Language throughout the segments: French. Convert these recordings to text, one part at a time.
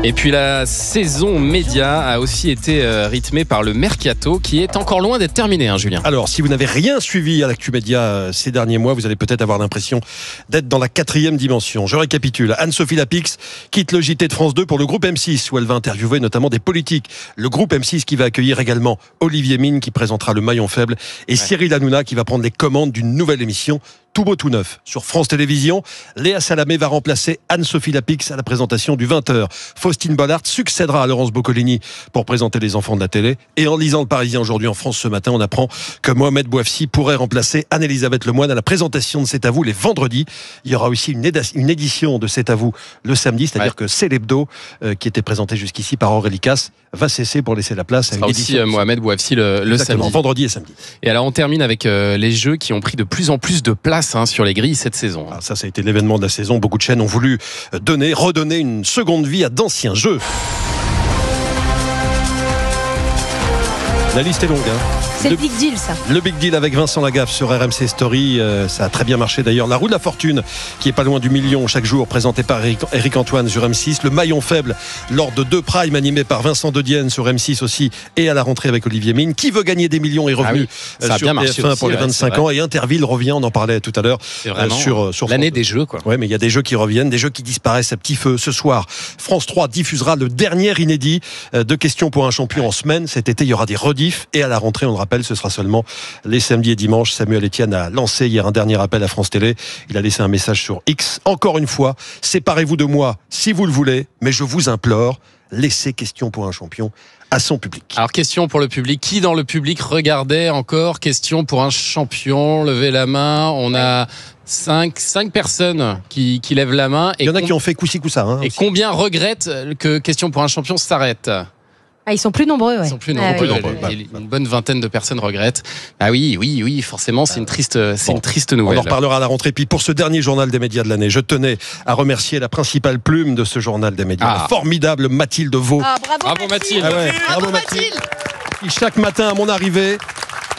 Et puis la saison média a aussi été rythmée par le mercato qui est encore loin d'être terminé, hein, Julien. Alors, si vous n'avez rien suivi à l'actu média ces derniers mois, vous allez peut-être avoir l'impression d'être dans la 4e dimension. Je récapitule. Anne-Sophie Lapix quitte le JT de France 2 pour le groupe M6 où elle va interviewer notamment des politiques. Le groupe M6 qui va accueillir également Olivier Mine qui présentera le maillon faible et Cyril Hanouna qui va prendre les commandes d'une nouvelle émission tout beau tout neuf. Sur France Télévisions, Léa Salamé va remplacer Anne-Sophie Lapix à la présentation du 20h. Faustine Bollard succédera à Laurence Boccolini pour présenter les enfants de la télé. Et en lisant le Parisien aujourd'hui en France ce matin, on apprend que Mohamed Bouafsi pourrait remplacer Anne-Elisabeth Lemoine à la présentation de C'est à vous les vendredis. Il y aura aussi une édition de C'est à vous le samedi, c'est-à-dire que C'est l'hebdo qui était présenté jusqu'ici par Aurélie Casse va cesser pour laisser la place à une édition. Aussi Mohamed Bouafsi le samedi. Vendredi et samedi. Et alors on termine avec les jeux qui ont pris de plus en plus de place sur les grilles cette saison. Ça a été l'événement de la saison. Beaucoup de chaînes ont voulu redonner une seconde vie à d'anciens jeux. La liste est longue. C'est le big deal, ça. Le big deal avec Vincent Lagaffe sur RMC Story. Ça a très bien marché d'ailleurs. La roue de la fortune, qui est pas loin du million chaque jour, présenté par Eric Antoine sur M6. Le maillon faible lors de 2 primes animés par Vincent Dedienne sur M6 aussi. Et à la rentrée avec Olivier Mine. Qui veut gagner des millions est revenu sur TF1 pour les 25 ans. Et Interville revient, on en parlait tout à l'heure. Sur l'année des jeux, quoi. Ouais, mais il y a des jeux qui reviennent, des jeux qui disparaissent à petit feu. Ce soir, France 3 diffusera le dernier inédit de Questions pour un champion en semaine. Cet été, il y aura des rediffs. Et à la rentrée, on le rappelle, ce sera seulement les samedis et dimanches. Samuel Etienne a lancé hier un dernier appel à France Télé. Il a laissé un message sur X. Encore une fois, séparez-vous de moi si vous le voulez, mais je vous implore, laissez Questions pour un champion à son public. Alors, question pour le public. Qui dans le public regardait encore Questions pour un champion? Levez la main. On a 5 personnes qui lèvent la main. Il y en a qui ont fait coup-ci, coup-ça. Et aussi. combien regrettent que Questions pour un champion s'arrête? Ils sont plus nombreux, ouais. Ils sont plus nombreux. Une bonne vingtaine de personnes regrettent. Ah oui, forcément, c'est une triste nouvelle. On en reparlera à la rentrée. Puis pour ce dernier journal des médias de l'année, je tenais à remercier la principale plume de ce journal des médias, la formidable Mathilde Vaux. Bravo Mathilde. Bravo Mathilde. Qui chaque matin à mon arrivée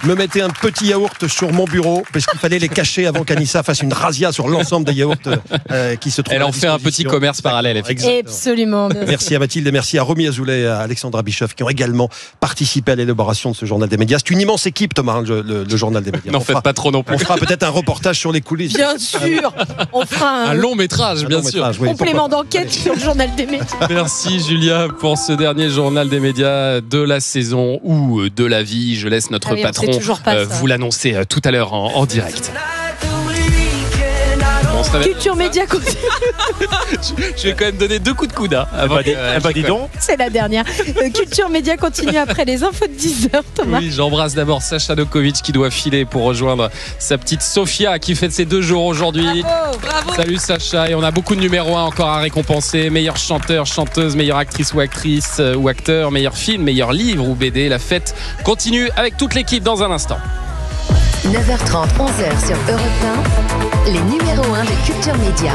me mettait un petit yaourt sur mon bureau parce qu'il fallait les cacher avant qu'Anissa fasse une razzia sur l'ensemble des yaourts qui se trouvent. Elle en fait un petit commerce parallèle. Absolument. Merci à Mathilde et merci à Romy Azoulay et à Alexandra Bischoff qui ont également participé à l'élaboration de ce journal des médias. C'est une immense équipe, Thomas, le journal des médias. N'en faites pas trop non plus. On fera peut-être un reportage sur les coulisses. Bien sûr. On fera un long métrage, bien sûr. Oui, complément d'enquête sur le journal des médias. Merci Julia pour ce dernier journal des médias de la saison ou de la vie. Je laisse notre patron vous l'annoncer tout à l'heure en direct. Culture Média continue. Je vais quand même donner 2 coups de coude. Dis donc. C'est la dernière. Culture Média continue après les infos de 10h, Thomas. Oui, j'embrasse d'abord Sacha Nokovic qui doit filer pour rejoindre sa petite Sofia qui fête ses 2 jours aujourd'hui. Bravo. Salut Sacha. Et on a beaucoup de numéro 1 encore à récompenser. Meilleur chanteur, chanteuse, meilleure actrice ou acteur, meilleur film, meilleur livre ou BD. La fête continue avec toute l'équipe dans un instant. 9h30, 11h sur Europe 1, les numéros 1 de Culture Média.